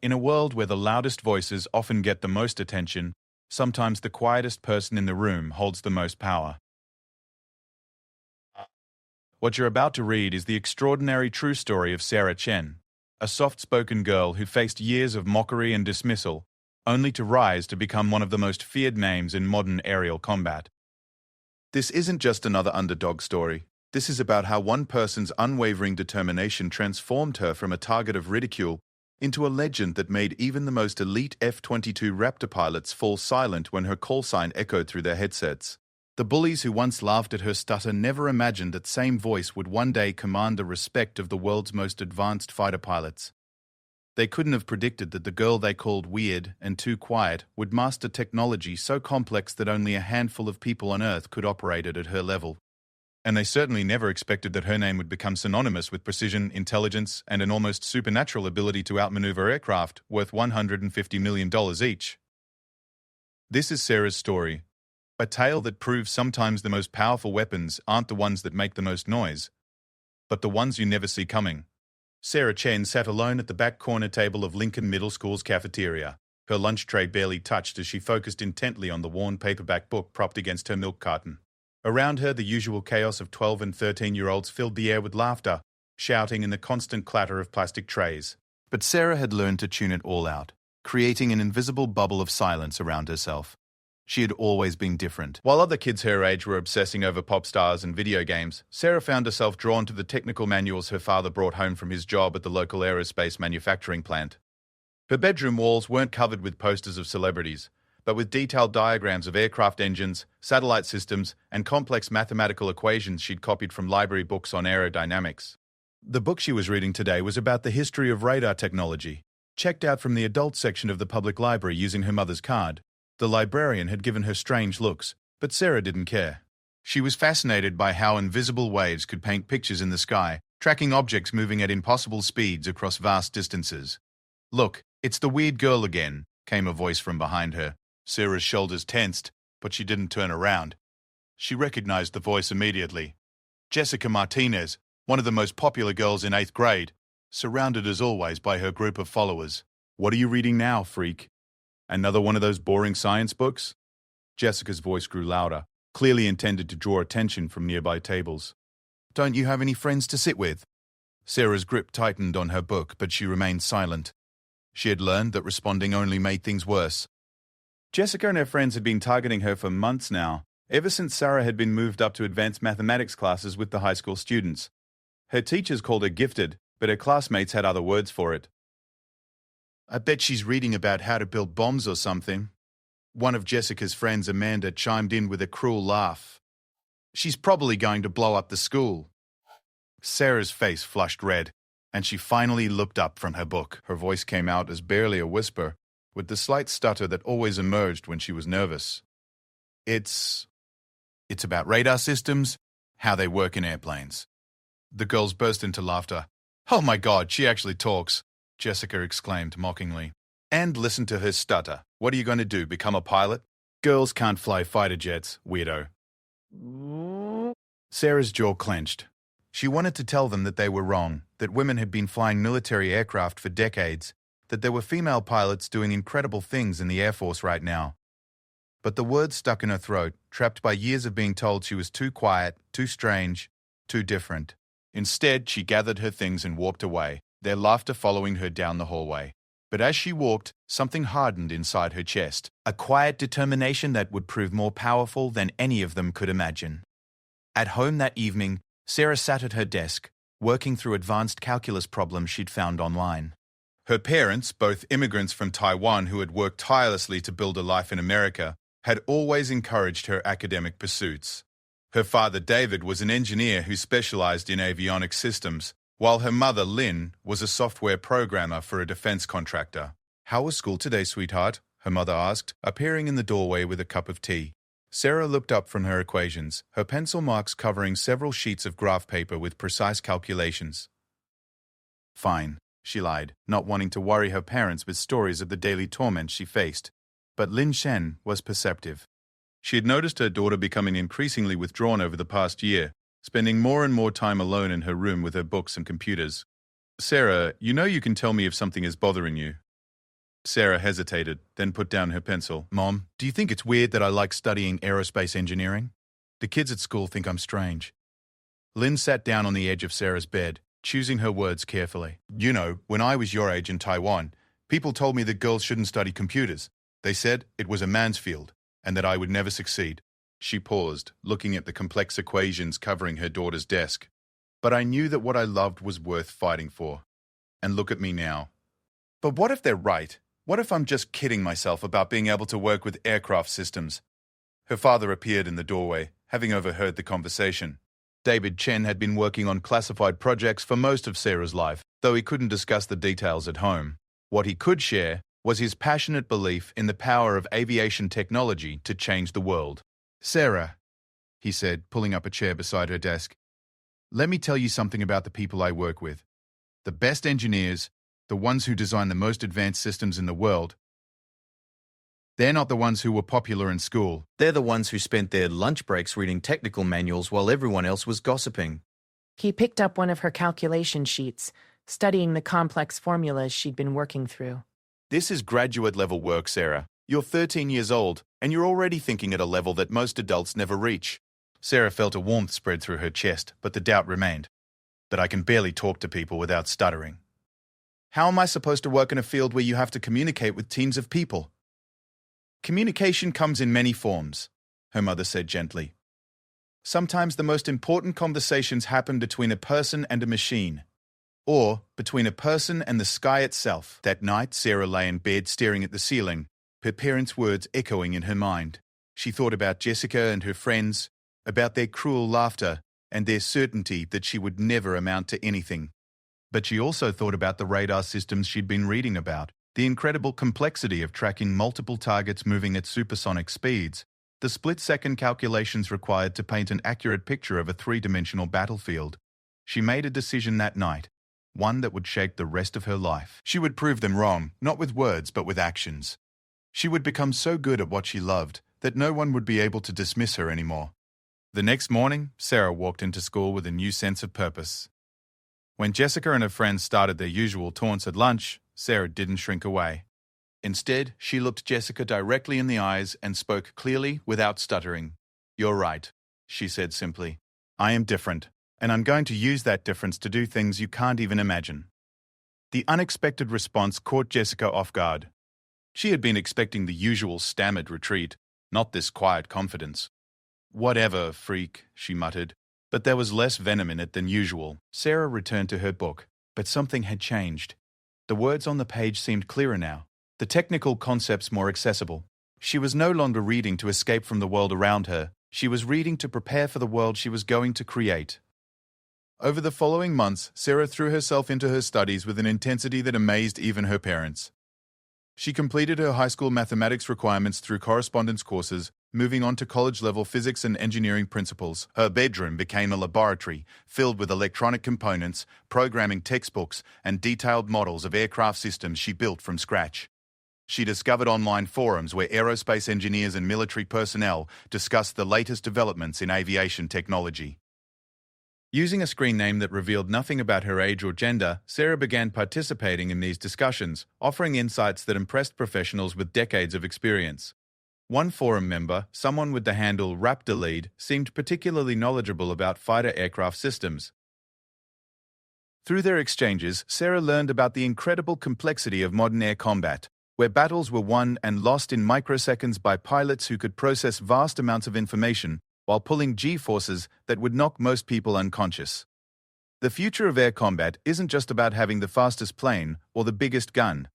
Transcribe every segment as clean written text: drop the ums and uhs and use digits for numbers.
In a world where the loudest voices often get the most attention, sometimes the quietest person in the room holds the most power. What you're about to read is the extraordinary true story of Sarah Chen, a soft-spoken girl who faced years of mockery and dismissal, only to rise to become one of the most feared names in modern aerial combat. This isn't just another underdog story. This is about how one person's unwavering determination transformed her from a target of ridicule into a legend that made even the most elite F-22 Raptor pilots fall silent when her call sign echoed through their headsets. The bullies who once laughed at her stutter never imagined that same voice would one day command the respect of the world's most advanced fighter pilots. They couldn't have predicted that the girl they called weird and too quiet would master technology so complex that only a handful of people on Earth could operate it at her level. And they certainly never expected that her name would become synonymous with precision, intelligence, and an almost supernatural ability to outmaneuver aircraft worth $150 million each. This is Sarah's story, a tale that proves sometimes the most powerful weapons aren't the ones that make the most noise, but the ones you never see coming. Sarah Chen sat alone at the back corner table of Lincoln Middle School's cafeteria, her lunch tray barely touched as she focused intently on the worn paperback book propped against her milk carton. Around her, the usual chaos of 12 and 13-year-olds filled the air with laughter, shouting in the constant clatter of plastic trays. But Sarah had learned to tune it all out, creating an invisible bubble of silence around herself. She had always been different. While other kids her age were obsessing over pop stars and video games, Sarah found herself drawn to the technical manuals her father brought home from his job at the local aerospace manufacturing plant. Her bedroom walls weren't covered with posters of celebrities, but with detailed diagrams of aircraft engines, satellite systems, and complex mathematical equations she'd copied from library books on aerodynamics. The book she was reading today was about the history of radar technology, checked out from the adult section of the public library using her mother's card. The librarian had given her strange looks, but Sarah didn't care. She was fascinated by how invisible waves could paint pictures in the sky, tracking objects moving at impossible speeds across vast distances. "Look, it's the weird girl again," came a voice from behind her. Sarah's shoulders tensed, but she didn't turn around. She recognized the voice immediately. Jessica Martinez, one of the most popular girls in 8th grade, surrounded as always by her group of followers. "What are you reading now, freak? Another one of those boring science books?" Jessica's voice grew louder, clearly intended to draw attention from nearby tables. "Don't you have any friends to sit with?" Sarah's grip tightened on her book, but she remained silent. She had learned that responding only made things worse. Jessica and her friends had been targeting her for months now, ever since Sarah had been moved up to advanced mathematics classes with the high school students. Her teachers called her gifted, but her classmates had other words for it. "I bet she's reading about how to build bombs or something." One of Jessica's friends, Amanda, chimed in with a cruel laugh. "She's probably going to blow up the school." Sarah's face flushed red, and she finally looked up from her book. Her voice came out as barely a whisper, with the slight stutter that always emerged when she was nervous. It's about radar systems, how they work in airplanes." The girls burst into laughter. "Oh my God, she actually talks," Jessica exclaimed mockingly. "And listen to her stutter. What are you going to do, become a pilot? Girls can't fly fighter jets, weirdo." Sarah's jaw clenched. She wanted to tell them that they were wrong, that women had been flying military aircraft for decades, that there were female pilots doing incredible things in the Air Force right now. But the words stuck in her throat, trapped by years of being told she was too quiet, too strange, too different. Instead, she gathered her things and walked away, their laughter following her down the hallway. But as she walked, something hardened inside her chest, a quiet determination that would prove more powerful than any of them could imagine. At home that evening, Sarah sat at her desk, working through advanced calculus problems she'd found online. Her parents, both immigrants from Taiwan who had worked tirelessly to build a life in America, had always encouraged her academic pursuits. Her father, David, was an engineer who specialized in avionics systems, while her mother, Lynn, was a software programmer for a defense contractor. "How was school today, sweetheart?" her mother asked, appearing in the doorway with a cup of tea. Sarah looked up from her equations, her pencil marks covering several sheets of graph paper with precise calculations. "Fine," she lied, not wanting to worry her parents with stories of the daily torment she faced. But Lin Shen was perceptive. She had noticed her daughter becoming increasingly withdrawn over the past year, spending more and more time alone in her room with her books and computers. "Sarah, you know you can tell me if something is bothering you." Sarah hesitated, then put down her pencil. Mom, do you think it's weird that I like studying aerospace engineering? The kids at school think I'm strange. Lynn sat down on the edge of Sarah's bed, choosing her words carefully. You know, when I was your age in Taiwan, people told me that girls shouldn't study computers. They said it was a man's field, and that I would never succeed. She paused, looking at the complex equations covering her daughter's desk. But I knew that what I loved was worth fighting for. And look at me now. But what if they're right? What if I'm just kidding myself about being able to work with aircraft systems? Her father appeared in the doorway, having overheard the conversation. David Chen had been working on classified projects for most of Sarah's life, though he couldn't discuss the details at home. What he could share was his passionate belief in the power of aviation technology to change the world. Sarah, he said, pulling up a chair beside her desk, let me tell you something about the people I work with. The best engineers, the ones who design the most advanced systems in the world, they're not the ones who were popular in school. They're the ones who spent their lunch breaks reading technical manuals while everyone else was gossiping. He picked up one of her calculation sheets, studying the complex formulas she'd been working through. This is graduate-level work, Sarah. You're 13 years old, and you're already thinking at a level that most adults never reach. Sarah felt a warmth spread through her chest, but the doubt remained. That I can barely talk to people without stuttering. How am I supposed to work in a field where you have to communicate with teams of people? Communication comes in many forms, her mother said gently. Sometimes the most important conversations happen between a person and a machine, or between a person and the sky itself. That night, Sarah lay in bed staring at the ceiling, her parents' words echoing in her mind. She thought about Jessica and her friends, about their cruel laughter and their certainty that she would never amount to anything. But she also thought about the radar systems she'd been reading about, the incredible complexity of tracking multiple targets moving at supersonic speeds, the split-second calculations required to paint an accurate picture of a three-dimensional battlefield. She made a decision that night, one that would shape the rest of her life. She would prove them wrong, not with words but with actions. She would become so good at what she loved that no one would be able to dismiss her anymore. The next morning, Sarah walked into school with a new sense of purpose. When Jessica and her friends started their usual taunts at lunch, Sarah didn't shrink away. Instead, she looked Jessica directly in the eyes and spoke clearly without stuttering. You're right, she said simply. I am different, and I'm going to use that difference to do things you can't even imagine. The unexpected response caught Jessica off guard. She had been expecting the usual stammered retreat, not this quiet confidence. Whatever, freak, she muttered, but there was less venom in it than usual. Sarah returned to her book, but something had changed. The words on the page seemed clearer now, the technical concepts more accessible. She was no longer reading to escape from the world around her. She was reading to prepare for the world she was going to create. Over the following months, Sarah threw herself into her studies with an intensity that amazed even her parents. She completed her high school mathematics requirements through correspondence courses, moving on to college-level physics and engineering principles. Her bedroom became a laboratory filled with electronic components, programming textbooks, and detailed models of aircraft systems she built from scratch. She discovered online forums where aerospace engineers and military personnel discussed the latest developments in aviation technology. Using a screen name that revealed nothing about her age or gender, Sarah began participating in these discussions, offering insights that impressed professionals with decades of experience. One forum member, someone with the handle RaptorLead, seemed particularly knowledgeable about fighter aircraft systems. Through their exchanges, Sarah learned about the incredible complexity of modern air combat, where battles were won and lost in microseconds by pilots who could process vast amounts of information while pulling G-forces that would knock most people unconscious. The future of air combat isn't just about having the fastest plane or the biggest gun.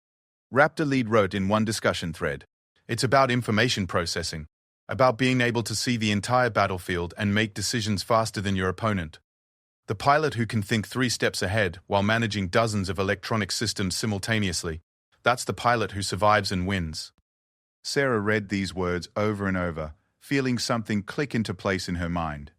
RaptorLead wrote in one discussion thread. It's about information processing, about being able to see the entire battlefield and make decisions faster than your opponent. The pilot who can think 3 steps ahead while managing dozens of electronic systems simultaneously, that's the pilot who survives and wins. Sarah read these words over and over, feeling something click into place in her mind.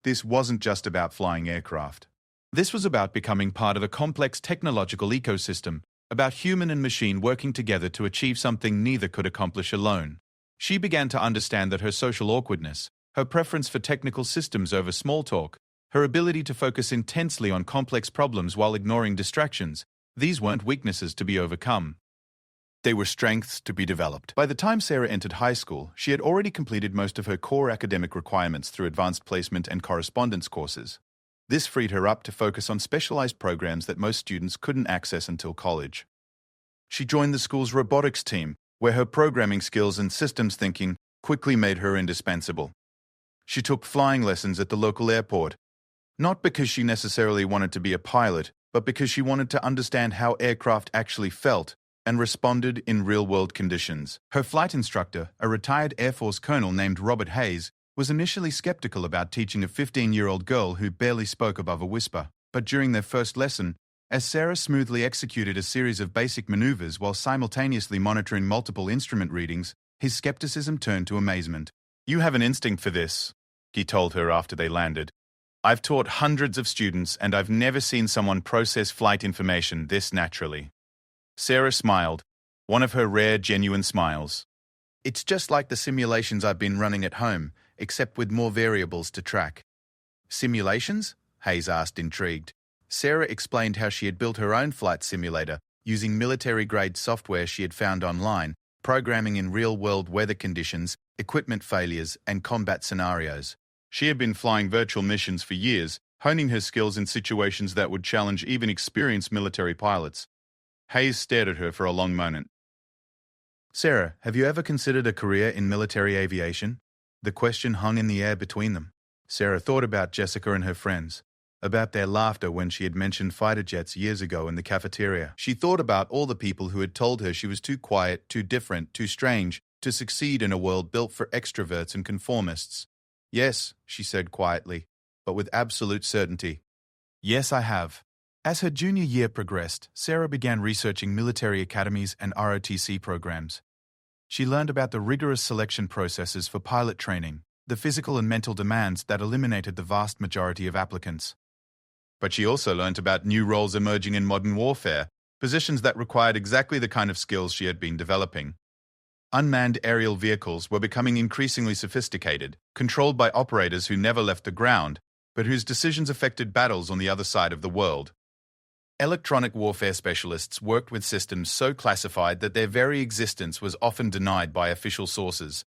This wasn't just about flying aircraft. This was about becoming part of a complex technological ecosystem, about human and machine working together to achieve something neither could accomplish alone. She began to understand that her social awkwardness, her preference for technical systems over small talk, her ability to focus intensely on complex problems while ignoring distractions, these weren't weaknesses to be overcome. They were strengths to be developed. By the time Sarah entered high school, she had already completed most of her core academic requirements through advanced placement and correspondence courses. This freed her up to focus on specialized programs that most students couldn't access until college. She joined the school's robotics team, where her programming skills and systems thinking quickly made her indispensable. She took flying lessons at the local airport, not because she necessarily wanted to be a pilot, but because she wanted to understand how aircraft actually felt and responded in real-world conditions. Her flight instructor, a retired Air Force colonel named Robert Hayes, was initially skeptical about teaching a 15-year-old girl who barely spoke above a whisper. But during their first lesson, as Sarah smoothly executed a series of basic maneuvers while simultaneously monitoring multiple instrument readings, his skepticism turned to amazement. "You have an instinct for this," he told her after they landed. "I've taught hundreds of students, and I've never seen someone process flight information this naturally." Sarah smiled, one of her rare, genuine smiles. "It's just like the simulations I've been running at home, except with more variables to track." "Simulations?" Hayes asked, intrigued. Sarah explained how she had built her own flight simulator using military-grade software she had found online, programming in real-world weather conditions, equipment failures, and combat scenarios. She had been flying virtual missions for years, honing her skills in situations that would challenge even experienced military pilots. Hayes stared at her for a long moment. "Sarah, have you ever considered a career in military aviation?" The question hung in the air between them. Sarah thought about Jessica and her friends, about their laughter when she had mentioned fighter jets years ago in the cafeteria. She thought about all the people who had told her she was too quiet, too different, too strange to succeed in a world built for extroverts and conformists. "Yes," she said quietly, but with absolute certainty. "Yes, I have." As her junior year progressed, Sarah began researching military academies and ROTC programs. She learned about the rigorous selection processes for pilot training, the physical and mental demands that eliminated the vast majority of applicants. But she also learned about new roles emerging in modern warfare, positions that required exactly the kind of skills she had been developing. Unmanned aerial vehicles were becoming increasingly sophisticated, controlled by operators who never left the ground, but whose decisions affected battles on the other side of the world. Electronic warfare specialists worked with systems so classified that their very existence was often denied by official sources.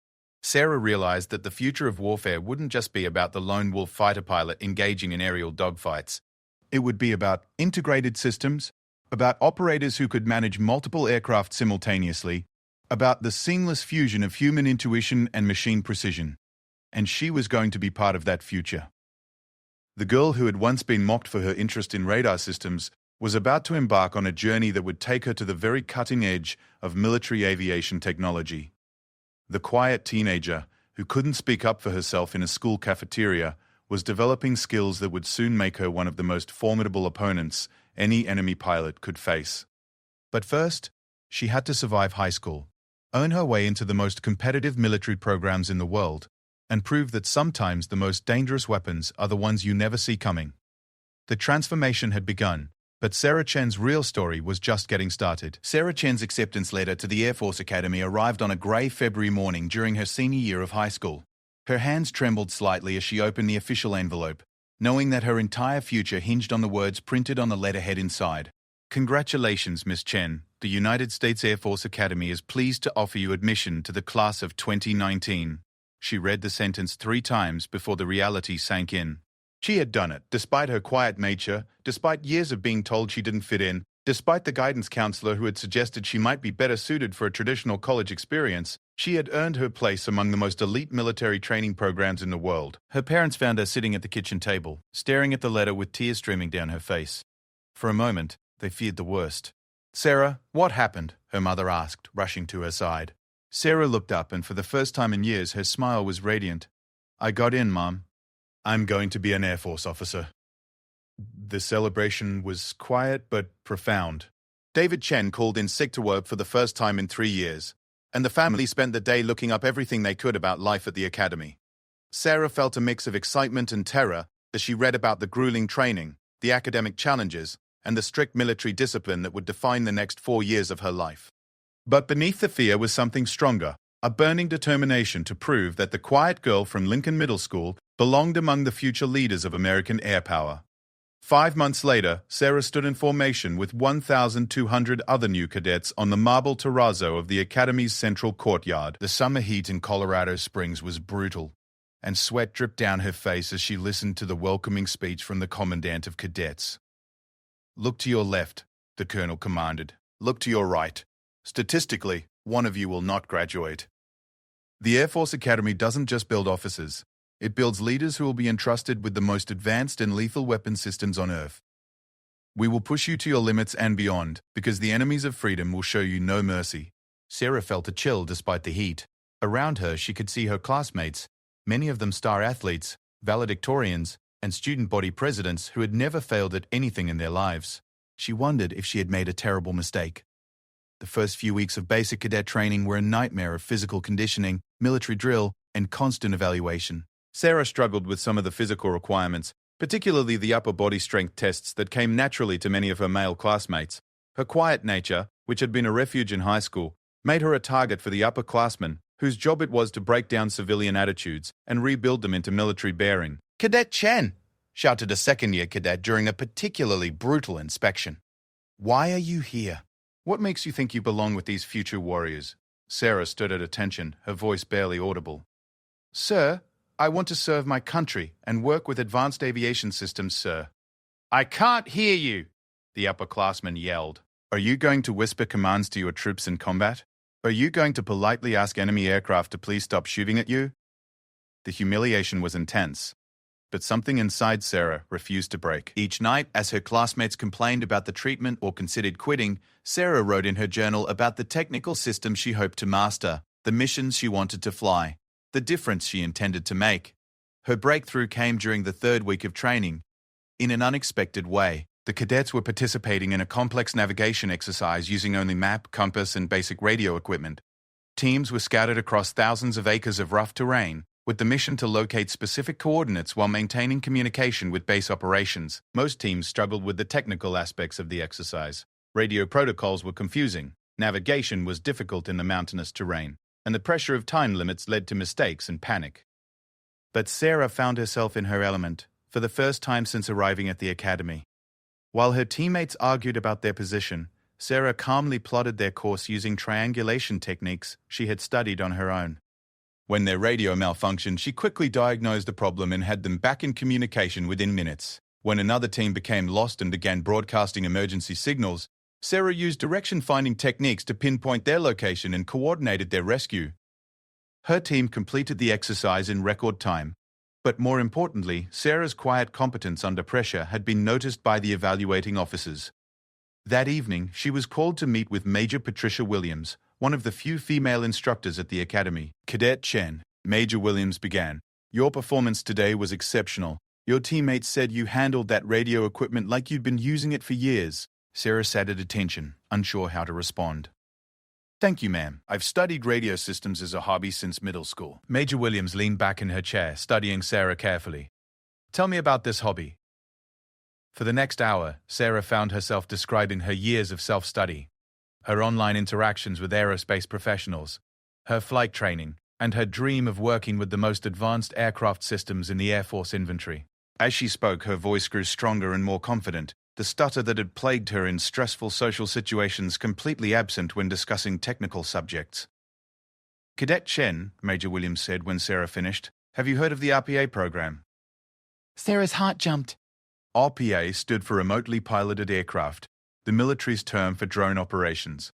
Sarah realized that the future of warfare wouldn't just be about the lone wolf fighter pilot engaging in aerial dogfights. It would be about integrated systems, about operators who could manage multiple aircraft simultaneously, about the seamless fusion of human intuition and machine precision. And she was going to be part of that future. The girl who had once been mocked for her interest in radar systems was about to embark on a journey that would take her to the very cutting edge of military aviation technology. The quiet teenager, who couldn't speak up for herself in a school cafeteria, was developing skills that would soon make her one of the most formidable opponents any enemy pilot could face. But first, she had to survive high school, earn her way into the most competitive military programs in the world, and prove that sometimes the most dangerous weapons are the ones you never see coming. The transformation had begun, but Sarah Chen's real story was just getting started. Sarah Chen's acceptance letter to the Air Force Academy arrived on a grey February morning during her senior year of high school. Her hands trembled slightly as she opened the official envelope, knowing that her entire future hinged on the words printed on the letterhead inside. "Congratulations, Miss Chen. The United States Air Force Academy is pleased to offer you admission to the class of 2019. She read the sentence 3 times before the reality sank in. She had done it, despite her quiet nature, despite years of being told she didn't fit in, despite the guidance counselor who had suggested she might be better suited for a traditional college experience. She had earned her place among the most elite military training programs in the world. Her parents found her sitting at the kitchen table, staring at the letter with tears streaming down her face. For a moment, they feared the worst. "Sarah, what happened?" her mother asked, rushing to her side. Sarah looked up, and for the first time in years, her smile was radiant. "I got in, Mom. I'm going to be an Air Force officer." The celebration was quiet but profound. David Chen called in sick to work for the first time in 3 years, and the family spent the day looking up everything they could about life at the academy. Sarah felt a mix of excitement and terror as she read about the grueling training, the academic challenges, and the strict military discipline that would define the next 4 years of her life. But beneath the fear was something stronger, a burning determination to prove that the quiet girl from Lincoln Middle School belonged among the future leaders of American air power. 5 months later, Sarah stood in formation with 1,200 other new cadets on the marble terrazzo of the Academy's central courtyard. The summer heat in Colorado Springs was brutal, and sweat dripped down her face as she listened to the welcoming speech from the commandant of cadets. "Look to your left," the colonel commanded. "Look to your right. Statistically, one of you will not graduate." The Air Force Academy doesn't just build officers. It builds leaders who will be entrusted with the most advanced and lethal weapon systems on Earth. "We will push you to your limits and beyond, because the enemies of freedom will show you no mercy." Sarah felt a chill despite the heat. Around her, she could see her classmates, many of them star athletes, valedictorians, and student body presidents who had never failed at anything in their lives. She wondered if she had made a terrible mistake. The first few weeks of basic cadet training were a nightmare of physical conditioning, military drill, and constant evaluation. Sarah struggled with some of the physical requirements, particularly the upper body strength tests that came naturally to many of her male classmates. Her quiet nature, which had been a refuge in high school, made her a target for the upperclassmen, whose job it was to break down civilian attitudes and rebuild them into military bearing. "Cadet Chen!" shouted a second-year cadet during a particularly brutal inspection. "Why are you here? What makes you think you belong with these future warriors?" Sarah stood at attention, her voice barely audible. "Sir, I want to serve my country and work with advanced aviation systems, sir." "I can't hear you," the upperclassman yelled. "Are you going to whisper commands to your troops in combat? Are you going to politely ask enemy aircraft to please stop shooting at you?" The humiliation was intense, but something inside Sarah refused to break. Each night, as her classmates complained about the treatment or considered quitting, Sarah wrote in her journal about the technical systems she hoped to master, the missions she wanted to fly, the difference she intended to make. Her breakthrough came during the third week of training. In an unexpected way, the cadets were participating in a complex navigation exercise using only map, compass, and basic radio equipment. Teams were scattered across thousands of acres of rough terrain, with the mission to locate specific coordinates while maintaining communication with base operations. Most teams struggled with the technical aspects of the exercise. Radio protocols were confusing, navigation was difficult in the mountainous terrain, and the pressure of time limits led to mistakes and panic. But Sarah found herself in her element, for the first time since arriving at the academy. While her teammates argued about their position, Sarah calmly plotted their course using triangulation techniques she had studied on her own. When their radio malfunctioned, she quickly diagnosed the problem and had them back in communication within minutes. When another team became lost and began broadcasting emergency signals, Sarah used direction-finding techniques to pinpoint their location and coordinated their rescue. Her team completed the exercise in record time. But more importantly, Sarah's quiet competence under pressure had been noticed by the evaluating officers. That evening, she was called to meet with Major Patricia Williams, one of the few female instructors at the academy. "Cadet Chen," Major Williams began, "your performance today was exceptional. Your teammates said you handled that radio equipment like you'd been using it for years." Sarah sat at attention, unsure how to respond. "Thank you, ma'am. I've studied radio systems as a hobby since middle school." Major Williams leaned back in her chair, studying Sarah carefully. "Tell me about this hobby." For the next hour, Sarah found herself describing her years of self-study, her online interactions with aerospace professionals, her flight training, and her dream of working with the most advanced aircraft systems in the Air Force inventory. As she spoke, her voice grew stronger and more confident, the stutter that had plagued her in stressful social situations completely absent when discussing technical subjects. "Cadet Chen," Major Williams said when Sarah finished, "have you heard of the RPA program?" Sarah's heart jumped. RPA stood for Remotely Piloted Aircraft, the military's term for drone operations.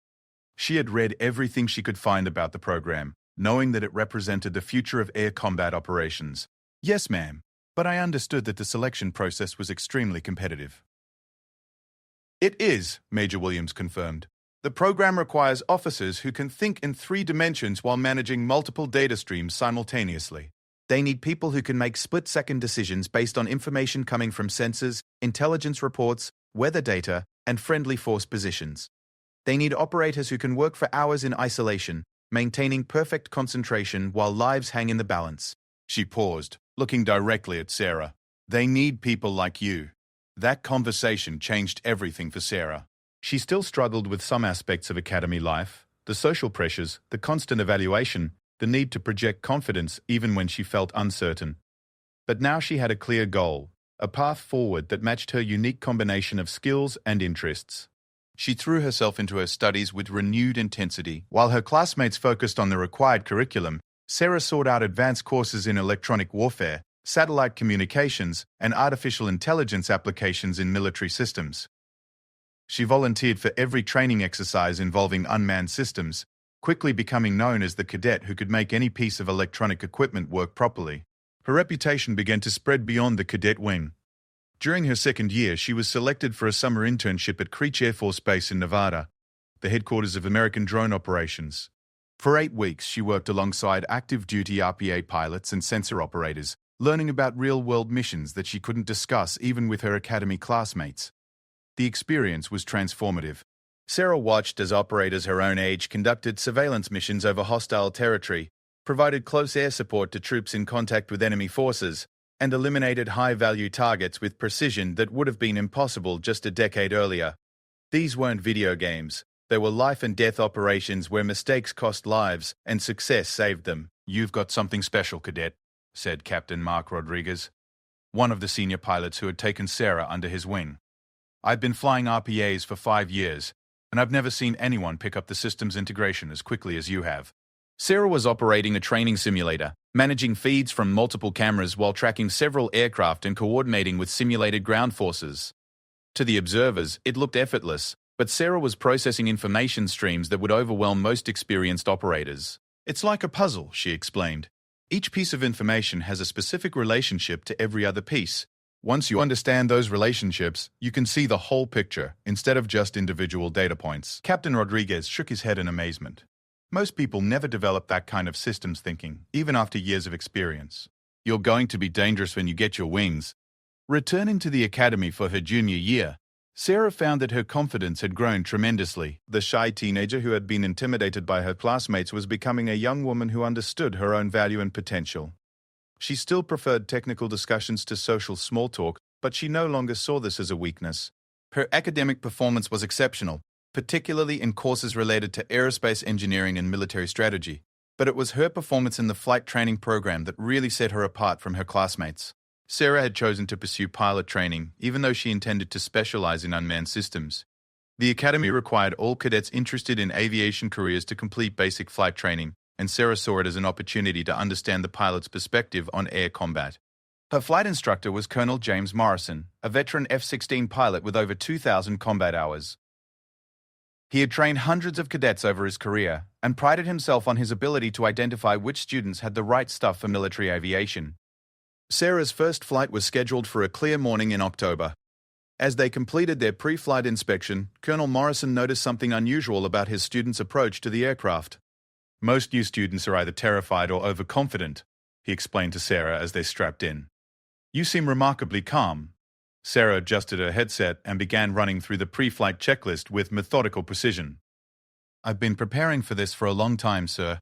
She had read everything she could find about the program, knowing that it represented the future of air combat operations. "Yes, ma'am, but I understood that the selection process was extremely competitive." "It is," Major Williams confirmed. "The program requires officers who can think in 3 dimensions while managing multiple data streams simultaneously. They need people who can make split-second decisions based on information coming from sensors, intelligence reports, weather data, and friendly force positions. They need operators who can work for hours in isolation, maintaining perfect concentration while lives hang in the balance." She paused, looking directly at Sarah. "They need people like you." That conversation changed everything for Sarah. She still struggled with some aspects of academy life, the social pressures, the constant evaluation, the need to project confidence even when she felt uncertain. But now she had a clear goal, a path forward that matched her unique combination of skills and interests. She threw herself into her studies with renewed intensity. While her classmates focused on the required curriculum, Sarah sought out advanced courses in electronic warfare, satellite communications, and artificial intelligence applications in military systems. She volunteered for every training exercise involving unmanned systems, quickly becoming known as the cadet who could make any piece of electronic equipment work properly. Her reputation began to spread beyond the cadet wing. During her second year, she was selected for a summer internship at Creech Air Force Base in Nevada, the headquarters of American drone operations. For 8 weeks, she worked alongside active-duty RPA pilots and sensor operators, learning about real-world missions that she couldn't discuss even with her academy classmates. The experience was transformative. Sarah watched as operators her own age conducted surveillance missions over hostile territory, provided close air support to troops in contact with enemy forces, and eliminated high-value targets with precision that would have been impossible just a decade earlier. These weren't video games. They were life-and-death operations where mistakes cost lives and success saved them. "You've got something special, cadet," said Captain Mark Rodriguez, one of the senior pilots who had taken Sarah under his wing. "I've been flying RPAs for 5 years, and I've never seen anyone pick up the systems integration as quickly as you have." Sarah was operating a training simulator, managing feeds from multiple cameras while tracking several aircraft and coordinating with simulated ground forces. To the observers, it looked effortless, but Sarah was processing information streams that would overwhelm most experienced operators. "It's like a puzzle," she explained. "Each piece of information has a specific relationship to every other piece. Once you understand those relationships, you can see the whole picture, instead of just individual data points." Captain Rodriguez shook his head in amazement. Most people never develop that kind of systems thinking, even after years of experience. "You're going to be dangerous when you get your wings." Returning to the academy for her junior year, Sarah found that her confidence had grown tremendously. The shy teenager who had been intimidated by her classmates was becoming a young woman who understood her own value and potential. She still preferred technical discussions to social small talk, but she no longer saw this as a weakness. Her academic performance was exceptional, particularly in courses related to aerospace engineering and military strategy, but it was her performance in the flight training program that really set her apart from her classmates. Sarah had chosen to pursue pilot training, even though she intended to specialize in unmanned systems. The academy required all cadets interested in aviation careers to complete basic flight training, and Sarah saw it as an opportunity to understand the pilot's perspective on air combat. Her flight instructor was Colonel James Morrison, a veteran F-16 pilot with over 2,000 combat hours. He had trained hundreds of cadets over his career and prided himself on his ability to identify which students had the right stuff for military aviation. Sarah's first flight was scheduled for a clear morning in October. As they completed their pre-flight inspection, Colonel Morrison noticed something unusual about his students' approach to the aircraft. "Most new students are either terrified or overconfident," he explained to Sarah as they strapped in. "You seem remarkably calm." Sarah adjusted her headset and began running through the pre-flight checklist with methodical precision. "I've been preparing for this for a long time, sir."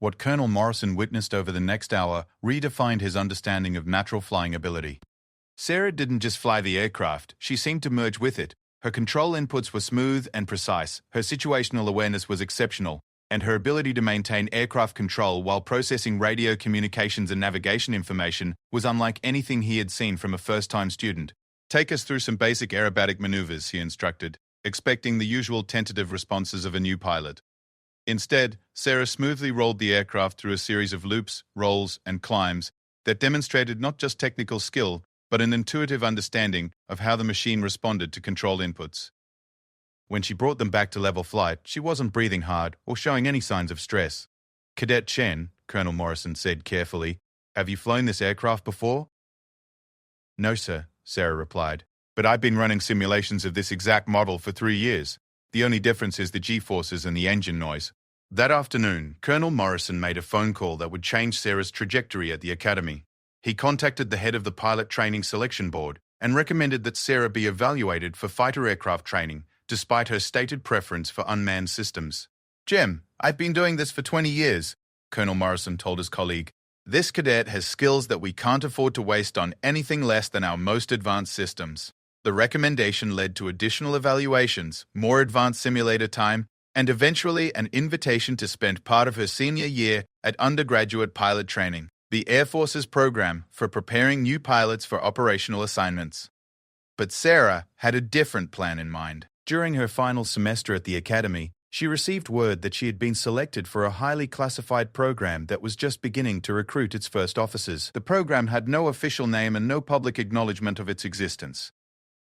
What Colonel Morrison witnessed over the next hour redefined his understanding of natural flying ability. Sarah didn't just fly the aircraft, she seemed to merge with it. Her control inputs were smooth and precise, her situational awareness was exceptional, and her ability to maintain aircraft control while processing radio communications and navigation information was unlike anything he had seen from a first-time student. "Take us through some basic aerobatic maneuvers," he instructed, expecting the usual tentative responses of a new pilot. Instead, Sarah smoothly rolled the aircraft through a series of loops, rolls, and climbs that demonstrated not just technical skill, but an intuitive understanding of how the machine responded to control inputs. When she brought them back to level flight, she wasn't breathing hard or showing any signs of stress. "Cadet Chen," Colonel Morrison said carefully, "have you flown this aircraft before?" "No, sir," Sarah replied, "but I've been running simulations of this exact model for 3 years. The only difference is the G-forces and the engine noise." That afternoon, Colonel Morrison made a phone call that would change Sarah's trajectory at the academy. He contacted the head of the pilot training selection board and recommended that Sarah be evaluated for fighter aircraft training, despite her stated preference for unmanned systems. "Jem, I've been doing this for 20 years, Colonel Morrison told his colleague. "This cadet has skills that we can't afford to waste on anything less than our most advanced systems." The recommendation led to additional evaluations, more advanced simulator time, and eventually an invitation to spend part of her senior year at undergraduate pilot training. the Air Force's program for preparing new pilots for operational assignments. But Sarah had a different plan in mind. During her final semester at the academy, she received word that she had been selected for a highly classified program that was just beginning to recruit its first officers. The program had no official name and no public acknowledgement of its existence.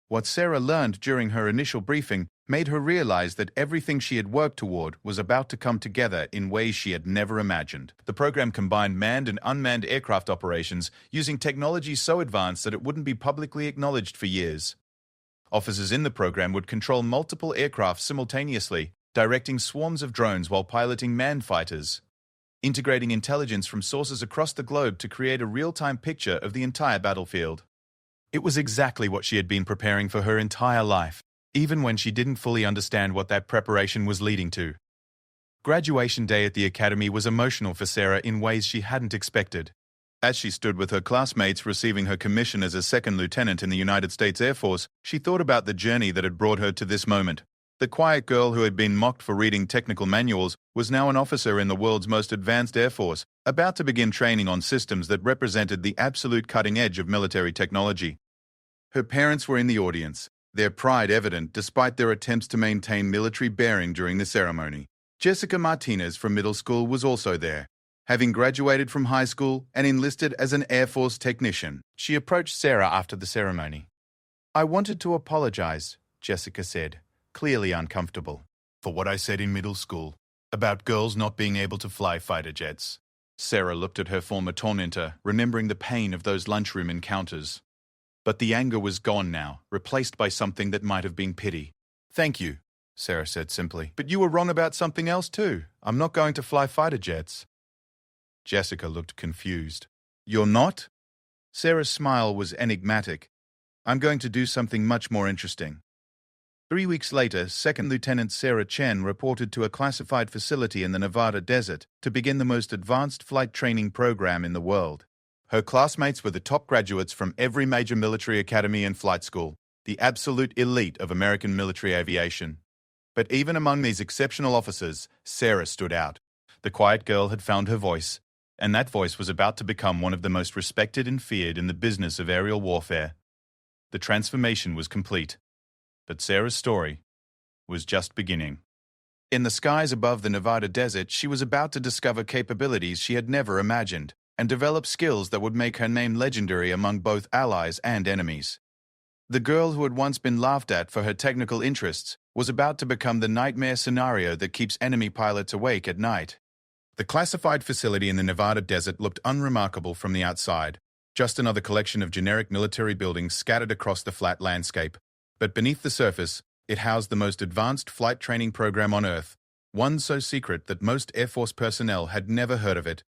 What Sarah learned during her initial briefing made her realize that everything she had worked toward was about to come together in ways she had never imagined. The program combined manned and unmanned aircraft operations using technology so advanced that it wouldn't be publicly acknowledged for years. Officers in the program would control multiple aircraft simultaneously, directing swarms of drones while piloting manned fighters, integrating intelligence from sources across the globe to create a real-time picture of the entire battlefield. It was exactly what she had been preparing for her entire life, even when she didn't fully understand what that preparation was leading to. Graduation day at the academy was emotional for Sarah in ways she hadn't expected. As she stood with her classmates receiving her commission as a second lieutenant in the United States Air Force, she thought about the journey that had brought her to this moment. The quiet girl who had been mocked for reading technical manuals was now an officer in the world's most advanced Air Force, about to begin training on systems that represented the absolute cutting edge of military technology. Her parents were in the audience, their pride evident despite their attempts to maintain military bearing during the ceremony. Jessica Martinez from middle school was also there. Having graduated from high school and enlisted as an Air Force technician, she approached Sarah after the ceremony. "I wanted to apologize," Jessica said, clearly uncomfortable, "for what I said in middle school about girls not being able to fly fighter jets." Sarah looked at her former tormentor, remembering the pain of those lunchroom encounters. But the anger was gone now, replaced by something that might have been pity. "Thank you," Sarah said simply. "But you were wrong about something else too. I'm not going to fly fighter jets." Jessica looked confused. "You're not?" Sarah's smile was enigmatic. "I'm going to do something much more interesting." 3 weeks later, Second Lieutenant Sarah Chen reported to a classified facility in the Nevada desert to begin the most advanced flight training program in the world. Her classmates were the top graduates from every major military academy and flight school, the absolute elite of American military aviation. But even among these exceptional officers, Sarah stood out. The quiet girl had found her voice, and that voice was about to become one of the most respected and feared in the business of aerial warfare. The transformation was complete. But Sarah's story was just beginning. In the skies above the Nevada desert, she was about to discover capabilities she had never imagined and develop skills that would make her name legendary among both allies and enemies. The girl who had once been laughed at for her technical interests was about to become the nightmare scenario that keeps enemy pilots awake at night. The classified facility in the Nevada desert looked unremarkable from the outside, just another collection of generic military buildings scattered across the flat landscape. But beneath the surface, it housed the most advanced flight training program on Earth, one so secret that most Air Force personnel had never heard of it.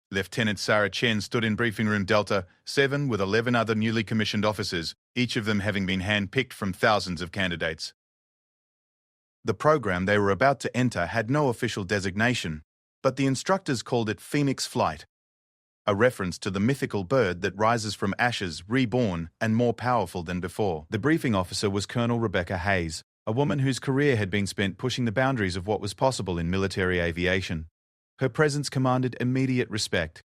Lieutenant Sarah Chen stood in Briefing Room Delta 7 with 11 other newly commissioned officers, each of them having been hand-picked from thousands of candidates. The program they were about to enter had no official designation, but the instructors called it Phoenix Flight, a reference to the mythical bird that rises from ashes, reborn, and more powerful than before. The briefing officer was Colonel Rebecca Hayes, a woman whose career had been spent pushing the boundaries of what was possible in military aviation. Her presence commanded immediate respect,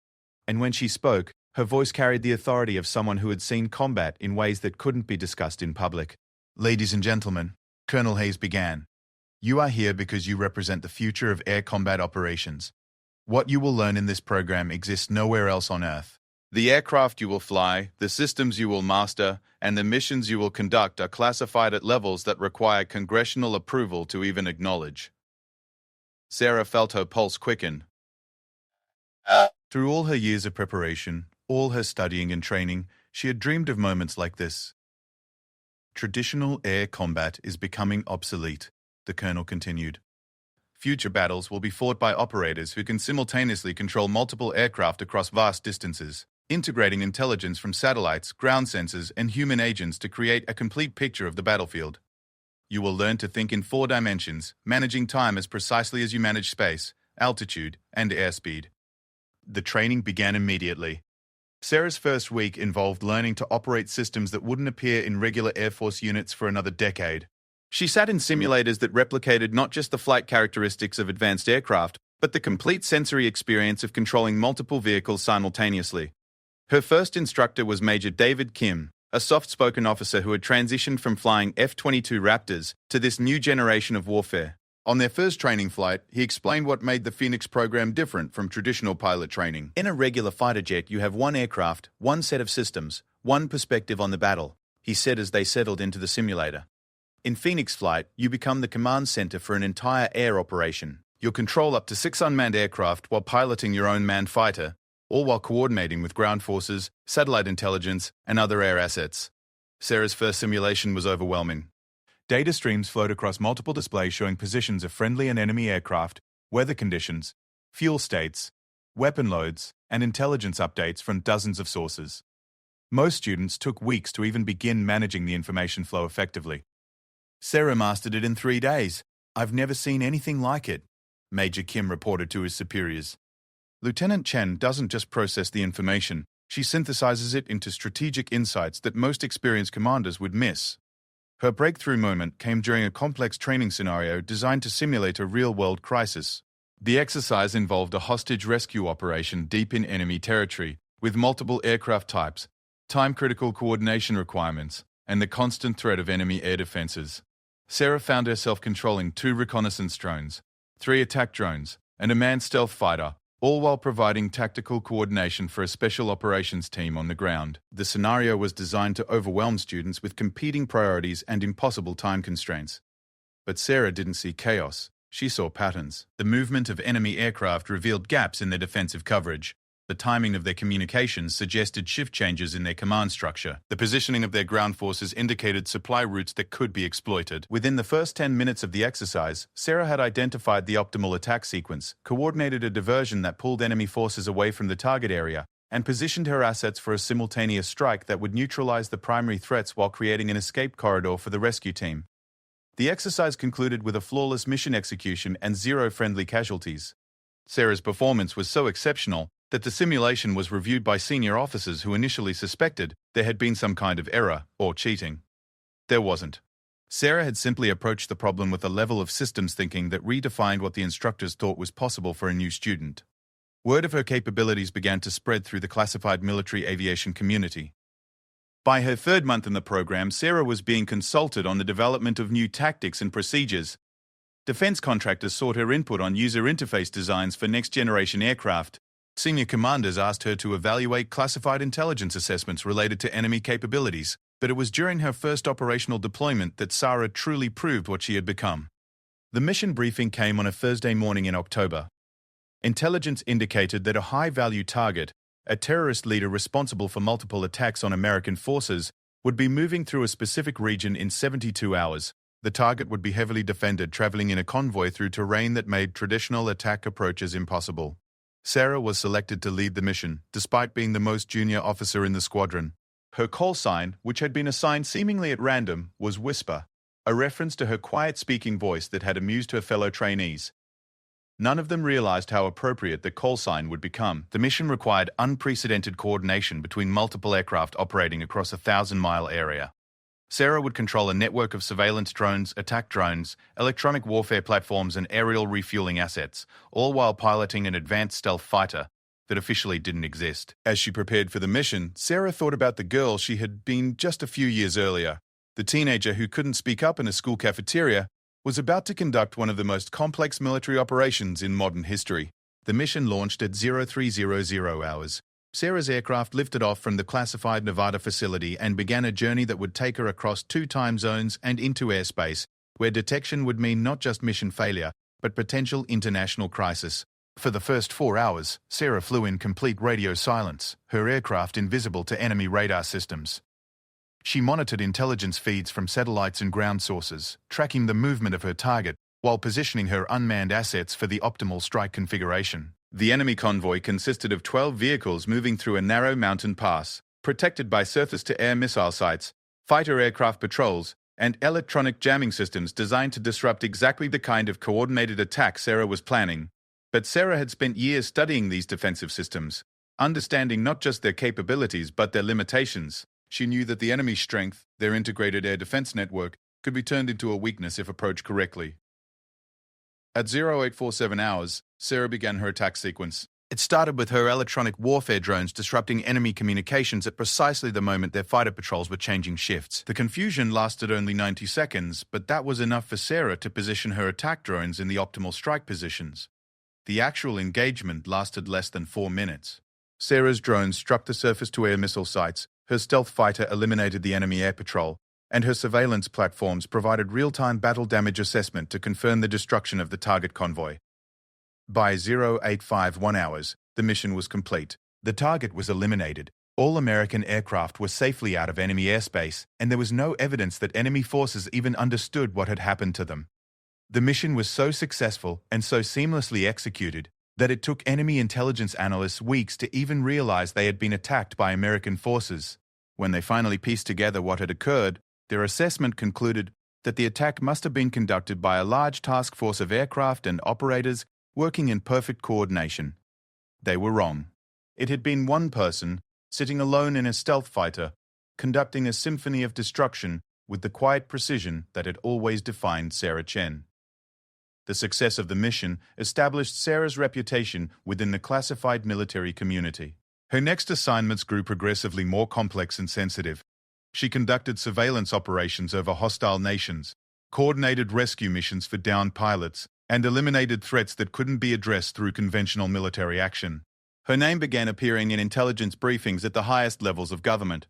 and when she spoke, her voice carried the authority of someone who had seen combat in ways that couldn't be discussed in public. "Ladies and gentlemen," Colonel Hayes began, "you are here because you represent the future of air combat operations. What you will learn in this program exists nowhere else on Earth. The aircraft you will fly, the systems you will master, and the missions you will conduct are classified at levels that require congressional approval to even acknowledge." Sarah felt her pulse quicken. Through all her years of preparation, all her studying and training, she had dreamed of moments like this. "Traditional air combat is becoming obsolete," the colonel continued. "Future battles will be fought by operators who can simultaneously control multiple aircraft across vast distances, integrating intelligence from satellites, ground sensors, and human agents to create a complete picture of the battlefield. You will learn to think in 4 dimensions, managing time as precisely as you manage space, altitude, and airspeed." The training began immediately. Sarah's first week involved learning to operate systems that wouldn't appear in regular Air Force units for another decade. She sat in simulators that replicated not just the flight characteristics of advanced aircraft, but the complete sensory experience of controlling multiple vehicles simultaneously. Her first instructor was Major David Kim, a soft-spoken officer who had transitioned from flying F-22 Raptors to this new generation of warfare. On their first training flight, he explained what made the Phoenix program different from traditional pilot training. In a regular fighter jet, you have one aircraft, one set of systems, one perspective on the battle, he said as they settled into the simulator. In Phoenix flight, you become the command center for an entire air operation. You'll control up to 6 unmanned aircraft while piloting your own manned fighter, all while coordinating with ground forces, satellite intelligence, and other air assets. Sarah's first simulation was overwhelming. Data streams flowed across multiple displays showing positions of friendly and enemy aircraft, weather conditions, fuel states, weapon loads, and intelligence updates from dozens of sources. Most students took weeks to even begin managing the information flow effectively. Sarah mastered it in 3 days. I've never seen anything like it, Major Kim reported to his superiors. Lieutenant Chen doesn't just process the information, she synthesizes it into strategic insights that most experienced commanders would miss. Her breakthrough moment came during a complex training scenario designed to simulate a real-world crisis. The exercise involved a hostage rescue operation deep in enemy territory, with multiple aircraft types, time-critical coordination requirements, and the constant threat of enemy air defenses. Sarah found herself controlling 2 reconnaissance drones, 3 attack drones, and a manned stealth fighter, all while providing tactical coordination for a special operations team on the ground. The scenario was designed to overwhelm students with competing priorities and impossible time constraints. But Sarah didn't see chaos. She saw patterns. The movement of enemy aircraft revealed gaps in their defensive coverage. The timing of their communications suggested shift changes in their command structure. The positioning of their ground forces indicated supply routes that could be exploited. Within the first 10 minutes of the exercise, Sarah had identified the optimal attack sequence, coordinated a diversion that pulled enemy forces away from the target area, and positioned her assets for a simultaneous strike that would neutralize the primary threats while creating an escape corridor for the rescue team. The exercise concluded with a flawless mission execution and 0 friendly casualties. Sarah's performance was so exceptional that the simulation was reviewed by senior officers who initially suspected there had been some kind of error or cheating. There wasn't. Sarah had simply approached the problem with a level of systems thinking that redefined what the instructors thought was possible for a new student. Word of her capabilities began to spread through the classified military aviation community. By her 3rd month in the program, Sarah was being consulted on the development of new tactics and procedures. Defense contractors sought her input on user interface designs for next-generation aircraft. Senior commanders asked her to evaluate classified intelligence assessments related to enemy capabilities, but it was during her first operational deployment that Sarah truly proved what she had become. The mission briefing came on a Thursday morning in October. Intelligence indicated that a high-value target, a terrorist leader responsible for multiple attacks on American forces, would be moving through a specific region in 72 hours. The target would be heavily defended, traveling in a convoy through terrain that made traditional attack approaches impossible. Sarah was selected to lead the mission, despite being the most junior officer in the squadron. Her call sign, which had been assigned seemingly at random, was Whisper, a reference to her quiet speaking voice that had amused her fellow trainees. None of them realized how appropriate the call sign would become. The mission required unprecedented coordination between multiple aircraft operating across a 1,000-mile area. Sarah would control a network of surveillance drones, attack drones, electronic warfare platforms, and aerial refueling assets, all while piloting an advanced stealth fighter that officially didn't exist. As she prepared for the mission, Sarah thought about the girl she had been just a few years earlier. The teenager who couldn't speak up in a school cafeteria was about to conduct one of the most complex military operations in modern history. The mission launched at 0300 hours. Sarah's aircraft lifted off from the classified Nevada facility and began a journey that would take her across 2 time zones and into airspace, where detection would mean not just mission failure, but potential international crisis. For the first 4 hours, Sarah flew in complete radio silence, her aircraft invisible to enemy radar systems. She monitored intelligence feeds from satellites and ground sources, tracking the movement of her target while positioning her unmanned assets for the optimal strike configuration. The enemy convoy consisted of 12 vehicles moving through a narrow mountain pass, protected by surface-to-air missile sites, fighter aircraft patrols, and electronic jamming systems designed to disrupt exactly the kind of coordinated attack Sarah was planning. But Sarah had spent years studying these defensive systems, understanding not just their capabilities but their limitations. She knew that the enemy's strength, their integrated air defense network, could be turned into a weakness if approached correctly. At 0847 hours, Sarah began her attack sequence. It started with her electronic warfare drones disrupting enemy communications at precisely the moment their fighter patrols were changing shifts. The confusion lasted only 90 seconds, but that was enough for Sarah to position her attack drones in the optimal strike positions. The actual engagement lasted less than 4 minutes. Sarah's drones struck the surface-to-air missile sites, her stealth fighter eliminated the enemy air patrol, and her surveillance platforms provided real-time battle damage assessment to confirm the destruction of the target convoy. By 0851 hours, the mission was complete. The target was eliminated. All American aircraft were safely out of enemy airspace, and there was no evidence that enemy forces even understood what had happened to them. The mission was so successful and so seamlessly executed that it took enemy intelligence analysts weeks to even realize they had been attacked by American forces. When they finally pieced together what had occurred, their assessment concluded that the attack must have been conducted by a large task force of aircraft and operators working in perfect coordination. They were wrong. It had been one person, sitting alone in a stealth fighter, conducting a symphony of destruction with the quiet precision that had always defined Sarah Chen. The success of the mission established Sarah's reputation within the classified military community. Her next assignments grew progressively more complex and sensitive. She conducted surveillance operations over hostile nations, coordinated rescue missions for downed pilots, and eliminated threats that couldn't be addressed through conventional military action. Her name began appearing in intelligence briefings at the highest levels of government.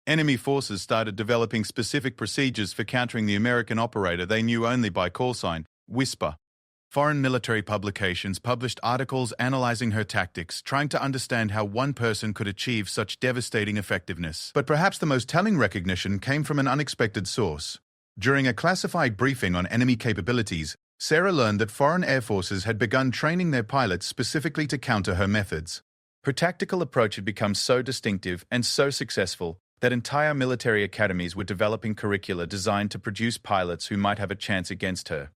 Enemy forces started developing specific procedures for countering the American operator they knew only by call sign, Whisper. Foreign military publications published articles analyzing her tactics, trying to understand how one person could achieve such devastating effectiveness. But perhaps the most telling recognition came from an unexpected source. During a classified briefing on enemy capabilities, Sarah learned that foreign air forces had begun training their pilots specifically to counter her methods. Her tactical approach had become so distinctive and so successful that entire military academies were developing curricula designed to produce pilots who might have a chance against her.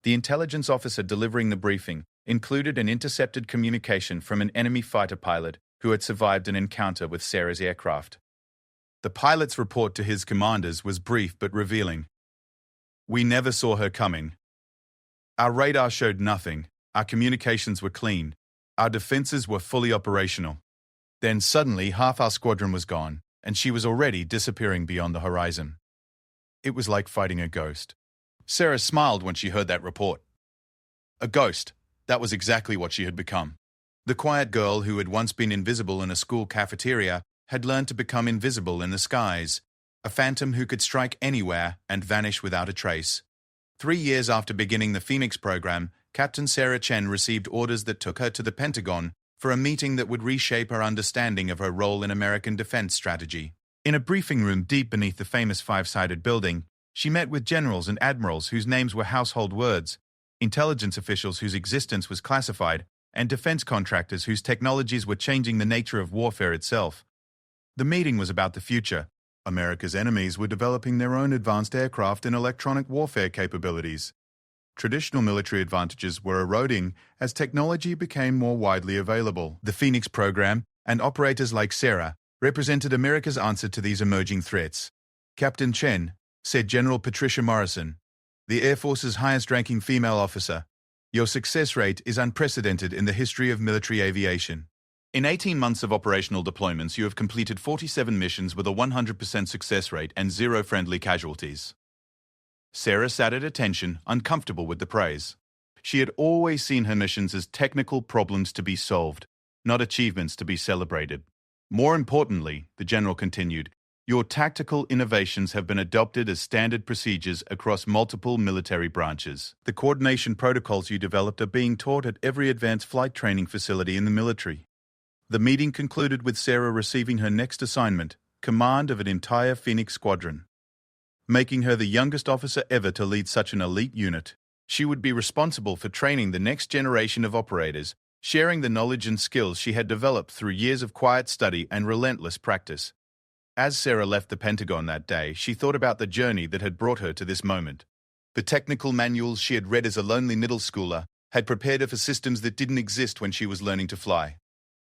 The intelligence officer delivering the briefing included an intercepted communication from an enemy fighter pilot who had survived an encounter with Sarah's aircraft. The pilot's report to his commanders was brief but revealing. "We never saw her coming. Our radar showed nothing. Our communications were clean. Our defenses were fully operational. Then suddenly half our squadron was gone, and she was already disappearing beyond the horizon. It was like fighting a ghost." Sarah smiled when she heard that report. A ghost. That was exactly what she had become. The quiet girl who had once been invisible in a school cafeteria had learned to become invisible in the skies, a phantom who could strike anywhere and vanish without a trace. 3 years after beginning the Phoenix program, Captain Sarah Chen received orders that took her to the Pentagon for a meeting that would reshape her understanding of her role in American defense strategy. In a briefing room deep beneath the famous five-sided building, she met with generals and admirals whose names were household words, intelligence officials whose existence was classified, and defense contractors whose technologies were changing the nature of warfare itself. The meeting was about the future. America's enemies were developing their own advanced aircraft and electronic warfare capabilities. Traditional military advantages were eroding as technology became more widely available. The Phoenix program, and operators like Sarah, represented America's answer to these emerging threats. "Captain Chen," said General Patricia Morrison, the Air Force's highest-ranking female officer, "your success rate is unprecedented in the history of military aviation. In 18 months of operational deployments, you have completed 47 missions with a 100% success rate and 0 friendly casualties." Sarah sat at attention, uncomfortable with the praise. She had always seen her missions as technical problems to be solved, not achievements to be celebrated. "More importantly," the general continued, "your tactical innovations have been adopted as standard procedures across multiple military branches. The coordination protocols you developed are being taught at every advanced flight training facility in the military." The meeting concluded with Sarah receiving her next assignment, command of an entire Phoenix squadron. Making her the youngest officer ever to lead such an elite unit, she would be responsible for training the next generation of operators, sharing the knowledge and skills she had developed through years of quiet study and relentless practice. As Sarah left the Pentagon that day, she thought about the journey that had brought her to this moment. The technical manuals she had read as a lonely middle schooler had prepared her for systems that didn't exist when she was learning to fly.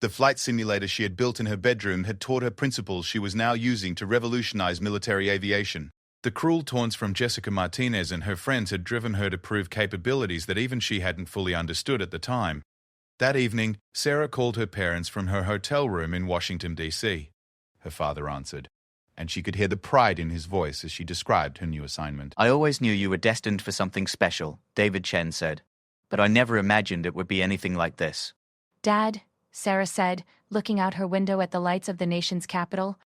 The flight simulator she had built in her bedroom had taught her principles she was now using to revolutionize military aviation. The cruel taunts from Jessica Martinez and her friends had driven her to prove capabilities that even she hadn't fully understood at the time. That evening, Sarah called her parents from her hotel room in Washington, D.C. Her father answered, and she could hear the pride in his voice as she described her new assignment. "I always knew you were destined for something special," David Chen said, "but I never imagined it would be anything like this." "Dad," Sarah said, looking out her window at the lights of the nation's capital,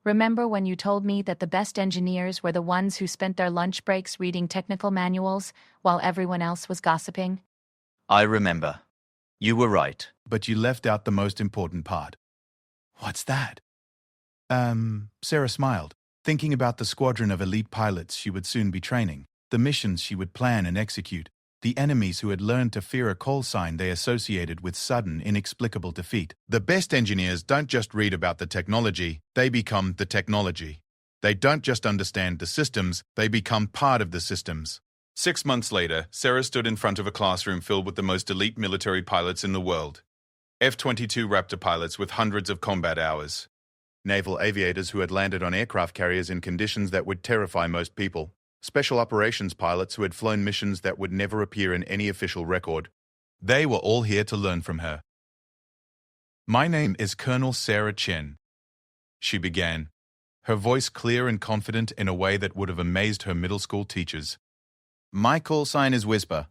"remember when you told me that the best engineers were the ones who spent their lunch breaks reading technical manuals while everyone else was gossiping?" "I remember. You were right." But you left out the most important part. What's that? Sarah smiled, thinking about the squadron of elite pilots she would soon be training, the missions she would plan and execute, the enemies who had learned to fear a call sign they associated with sudden, inexplicable defeat. The best engineers don't just read about the technology, they become the technology. They don't just understand the systems, they become part of the systems. 6 months later, Sarah stood in front of a classroom filled with the most elite military pilots in the world. F-22 Raptor pilots with hundreds of combat hours. Naval aviators who had landed on aircraft carriers in conditions that would terrify most people. Special operations pilots who had flown missions that would never appear in any official record. They were all here to learn from her. "My name is Colonel Sarah Chen," she began, her voice clear and confident in a way that would have amazed her middle school teachers. "My call sign is Whisper.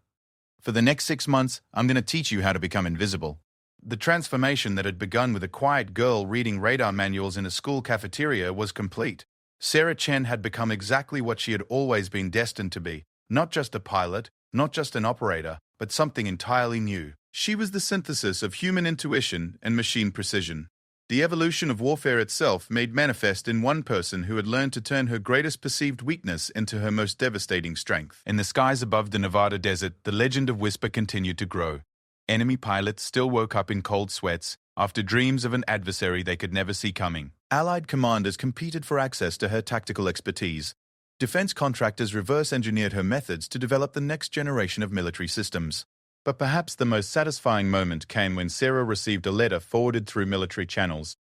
For the next 6 months, I'm going to teach you how to become invisible." The transformation that had begun with a quiet girl reading radar manuals in a school cafeteria was complete. Sarah Chen had become exactly what she had always been destined to be, not just a pilot, not just an operator, but something entirely new. She was the synthesis of human intuition and machine precision. The evolution of warfare itself made manifest in one person who had learned to turn her greatest perceived weakness into her most devastating strength. In the skies above the Nevada desert, the legend of Whisper continued to grow. Enemy pilots still woke up in cold sweats after dreams of an adversary they could never see coming. Allied commanders competed for access to her tactical expertise. Defense contractors reverse-engineered her methods to develop the next generation of military systems. But perhaps the most satisfying moment came when Sarah received a letter forwarded through military channels.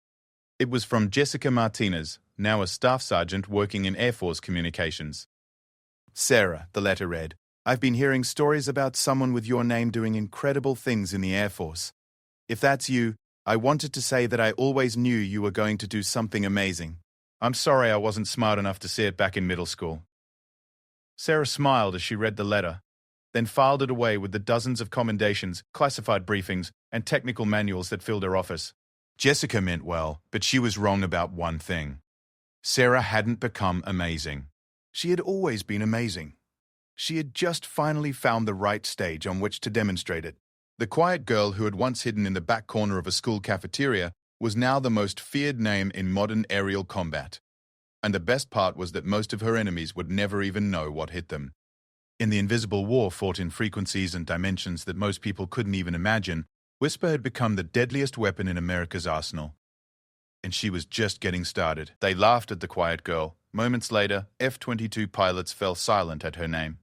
It was from Jessica Martinez, now a staff sergeant working in Air Force communications. "Sarah," the letter read, "I've been hearing stories about someone with your name doing incredible things in the Air Force. If that's you, I wanted to say that I always knew you were going to do something amazing. I'm sorry I wasn't smart enough to see it back in middle school." Sarah smiled as she read the letter, then filed it away with the dozens of commendations, classified briefings, and technical manuals that filled her office. Jessica meant well, but she was wrong about one thing. Sarah hadn't become amazing. She had always been amazing. She had just finally found the right stage on which to demonstrate it. The quiet girl who had once hidden in the back corner of a school cafeteria was now the most feared name in modern aerial combat. And the best part was that most of her enemies would never even know what hit them. In the invisible war fought in frequencies and dimensions that most people couldn't even imagine, Whisper had become the deadliest weapon in America's arsenal. And she was just getting started. They laughed at the quiet girl. Moments later, F-22 pilots fell silent at her name.